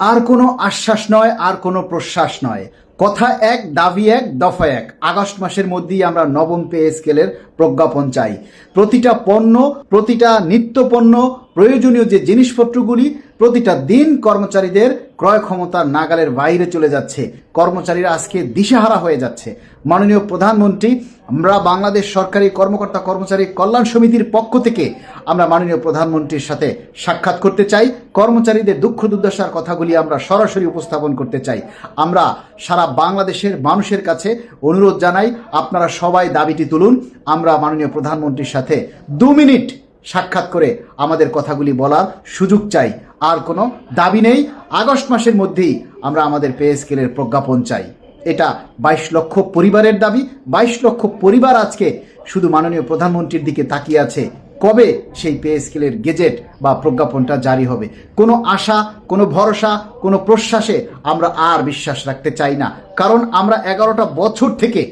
আর কোনো আশ্বাস নয়, আর কোনো প্রশ্বাস নয়, কথা এক, দাবি এক, দফা এক। আগস্ট মাসের মধ্যেই আমরা নবম পে স্কেলের প্রজ্ঞাপন চাই। প্রতিটা পণ্য, প্রতিটা নিত্য পণ্য, প্রয়োজনীয় যে জিনিসপত্রগুলি প্রতিটা দিন কর্মচারীদের ক্রয় ক্ষমতার নাগালের বাইরে চলে যাচ্ছে। কর্মচারীরা আজকে দিশেহারা হয়ে যাচ্ছে। মাননীয় প্রধানমন্ত্রী, আমরা বাংলাদেশ সরকারি কর্মকর্তা কর্মচারী কল্যাণ সমিতির পক্ষ থেকে আমরা মাননীয় প্রধানমন্ত্রীর সাথে সাক্ষাৎ করতে চাই। কর্মচারীদের দুঃখ দুর্দশার কথাগুলি আমরা সরাসরি উপস্থাপন করতে চাই। আমরা সারা বাংলাদেশের মানুষের কাছে অনুরোধ জানাই, আপনারা সবাই দাবিটি তুলুন। আমরা মাননীয় প্রধানমন্ত্রীর সাথে 2 মিনিট সাক্ষাৎ করে আমাদের কথাগুলি বলার সুযোগ চাই। আর কোনো দাবি নেই। আগস্ট মাসের মধ্যেই আমরা আমাদের পে স্কেলের প্রজ্ঞাপন চাই। এটা 22 লক্ষ পরিবারের দাবি। 22 লক্ষ পরিবার আজকে শুধু মাননীয় প্রধানমন্ত্রীর দিকে তাকিয়ে আছে, কবে সেই পে স্কেলের গেজেট বা প্রজ্ঞাপনটা জারি হবে। কোনো আশা, কোনো ভরসা, কোনো প্রশ্বাসে আমরা আর বিশ্বাস রাখতে চাই না। কারণ আমরা 11টা বছর থেকে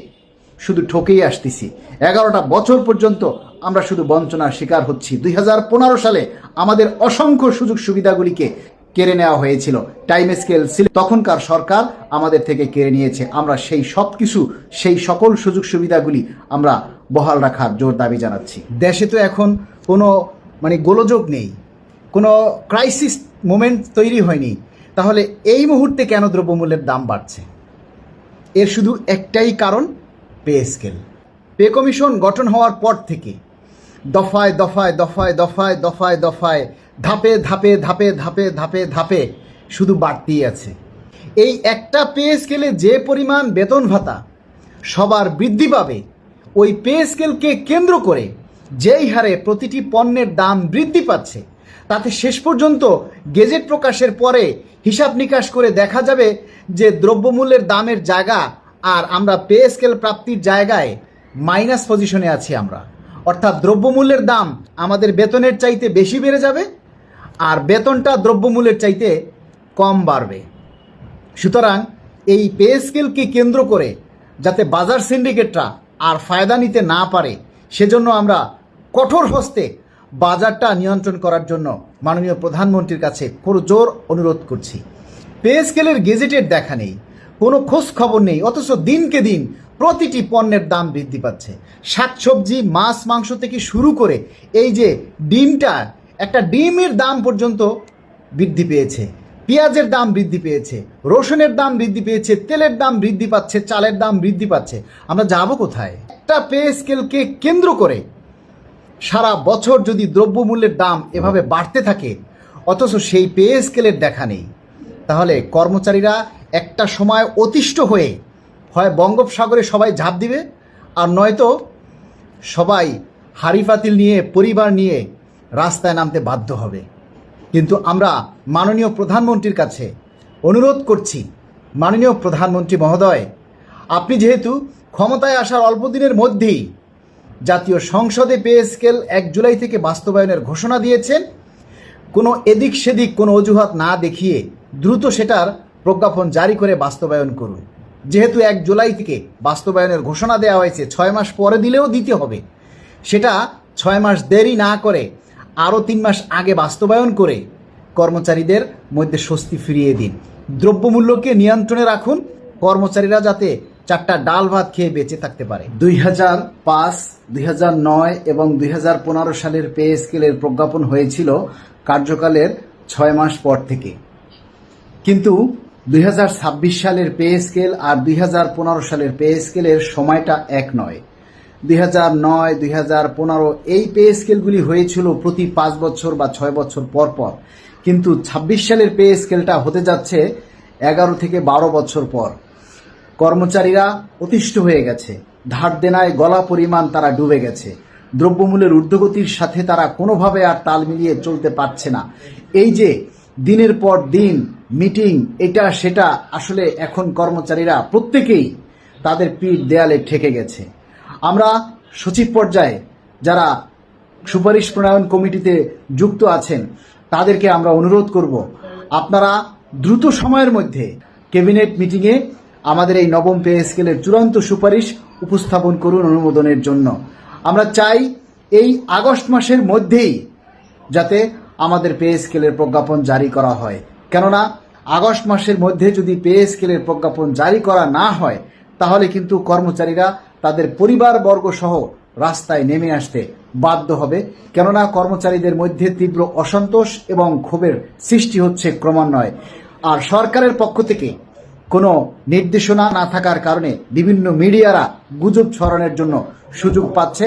শুধু ঠকেই আসতেছি। 11টা বছর পর্যন্ত আমরা শুধু বঞ্চনার শিকার হচ্ছি। 2015 সালে আমাদের অসংখ্য সুযোগ সুবিধাগুলিকে কেড়ে নেওয়া হয়েছিল। টাইম স্কেল ছিল, তখনকার সরকার আমাদের থেকে কেড়ে নিয়েছে। আমরা সেই সব কিছু, সেই সকল সুযোগ সুবিধাগুলি আমরা বহাল রাখার জোর দাবি জানাচ্ছি। দেশে তো এখন কোনো গোলযোগ নেই, কোনো ক্রাইসিস মোমেন্ট তৈরি হয়নি। তাহলে এই মুহূর্তে কেন দ্রব্যমূল্যের দাম বাড়ছে? এর শুধু একটাই কারণ, পে স্কেল। পে কমিশন গঠন হওয়ার পর থেকে দফায় দফায় দফায় দফায় দফায় দফায় ধাপে ধাপে ধাপে ধাপে ধাপে ধাপে শুধু বাড়তেই আছে। এই একটা পে স্কেলে যে পরিমাণ বেতন ভাতা সবার বৃদ্ধি পাবে, ওই পে স্কেলকে কেন্দ্র করে যেই হারে প্রতিটি পণ্যের দাম বৃদ্ধি পাচ্ছে, তাতে শেষ পর্যন্ত গেজেট প্রকাশের পরে হিসাব নিকাশ করে দেখা যাবে যে দ্রব্যমূল্যের দামের জায়গা আর আমরা পে স্কেল প্রাপ্তির জায়গায় মাইনাস পজিশনে আছি আমরা। অর্থাৎ দ্রব্যমূল্যের দাম আমাদের বেতনের চাইতে বেশি বেড়ে যাবে, আর বেতনটা দ্রব্যমূল্যের চাইতে কম বাড়বে। সুতরাং এই পে স্কেলকে কেন্দ্র করে যাতে বাজার সিন্ডিকেটরা আর ফায়দা নিতে না পারে, সেজন্য আমরা কঠোর হস্তে বাজারটা নিয়ন্ত্রণ করার জন্য মাননীয় প্রধানমন্ত্রীর কাছে জোর অনুরোধ করছি। পে স্কেলের গেজেটের দেখা নেই, কোনো খোঁজ খবর নেই, অথচ দিনকে দিন প্রতিটি পণ্যের দাম বৃদ্ধি পাচ্ছে। শাকসবজি, মাছ, মাংস থেকে শুরু করে এই যে ডিমটা, একটা ডিমের দাম পর্যন্ত বৃদ্ধি পেয়েছে, পেঁয়াজের দাম বৃদ্ধি পেয়েছে, রসুনের দাম বৃদ্ধি পেয়েছে, তেলের দাম বৃদ্ধি পাচ্ছে, চালের দাম বৃদ্ধি পাচ্ছে। আমরা যাব কোথায়? একটা পে স্কেলকে কেন্দ্র করে সারা বছর যদি দ্রব্যমূল্যের দাম এভাবে বাড়তে থাকে, অথচ সেই পে স্কেলের দেখা নেই, তাহলে কর্মচারীরা একটা সময় অতিষ্ঠ হয়ে হয় বঙ্গোপসাগরে সবাই ঝাঁপ দিবে, আর নয়তো সবাই হাঁড়ি পাতিল নিয়ে, পরিবার নিয়ে রাস্তায় নামতে বাধ্য হবে। কিন্তু আমরা মাননীয় প্রধানমন্ত্রীর কাছে অনুরোধ করছি, মাননীয় প্রধানমন্ত্রী মহোদয়, আপনি যেহেতু ক্ষমতায় আসার অল্প দিনের মধ্যেই জাতীয় সংসদে পে স্কেল 1 জুলাই থেকে বাস্তবায়নের ঘোষণা দিয়েছেন, কোনো এদিক সেদিক কোনো অজুহাত না দেখিয়ে দ্রুত সেটার প্রজ্ঞাপন জারি করে বাস্তবায়ন করুন। যেহেতু 1 জুলাই থেকে বাস্তবায়নের ঘোষণা দেওয়া হয়েছে, 6 মাস পরে দিলেও দিতে হবে। সেটা 6 মাস দেরি না করে আরও 3 মাস আগে বাস্তবায়ন করে কর্মচারীদের মধ্যে স্বস্তি ফিরিয়ে দিন। দ্রব্যমূল্যকে নিয়ন্ত্রণে রাখুন, কর্মচারীরা যাতে 4টা ডাল ভাত খেয়ে বেঁচে থাকতে পারে। 2005, 2009 এবং 2015 সালের পে স্কেলের প্রজ্ঞাপন হয়েছিল কার্যকালের 6 মাস পর থেকে। কিন্তু 2026 সালের পে স্কেল আর 2015 সালের পে স্কেলের সময়টা এক নয়। 2009, 2015 এই পে স্কেলগুলি হয়েছিল প্রতি 5 বছর বা 6 বছর পর পর। কিন্তু 26 সালের পে স্কেলটা হতে যাচ্ছে 11 থেকে 12 বছর পর। কর্মচারীরা অতিষ্ঠ হয়ে গেছে, ধার দেনায় গলা পরিমাণ তারা ডুবে গেছে। দ্রব্যমূল্যের ঊর্ধ্বগতির সাথে তারা কোনোভাবে আর তাল মিলিয়ে চলতে পারছে না। এই যে দিনের পর দিন মিটিং, এটা সেটা, আসলে এখন কর্মচারীরা প্রত্যেকেই তাদের পিঠ দেয়ালে ঠেকে গেছে। আমরা সচিব পর্যায়ে যারা সুপারিশ প্রণয়ন কমিটিতে যুক্ত আছেন, তাদেরকে আমরা অনুরোধ করব, আপনারা দ্রুত সময়ের মধ্যে ক্যাবিনেট মিটিংয়ে আমাদের এই নবম পে স্কেলের চূড়ান্ত সুপারিশ উপস্থাপন করুন অনুমোদনের জন্য। আমরা চাই এই আগস্ট মাসের মধ্যেই যাতে আমাদের পে স্কেলের প্রজ্ঞাপন জারি করা হয়, কেননা আগস্ট মাসের মধ্যে যদি পে স্কেলের প্রজ্ঞাপন জারি করা না হয় তাহলে কিন্তু কর্মচারীরা তাদের পরিবারবর্গ সহ রাস্তায় নেমে আসতে বাধ্য হবে। কেননা কর্মচারীদের মধ্যে তীব্র অসন্তোষ এবং ক্ষোভের সৃষ্টি হচ্ছে ক্রমান্বয়ে। আর সরকারের পক্ষ থেকে কোনো নির্দেশনা না থাকার কারণে বিভিন্ন মিডিয়ারা গুজব ছড়ানোর জন্য সুযোগ পাচ্ছে।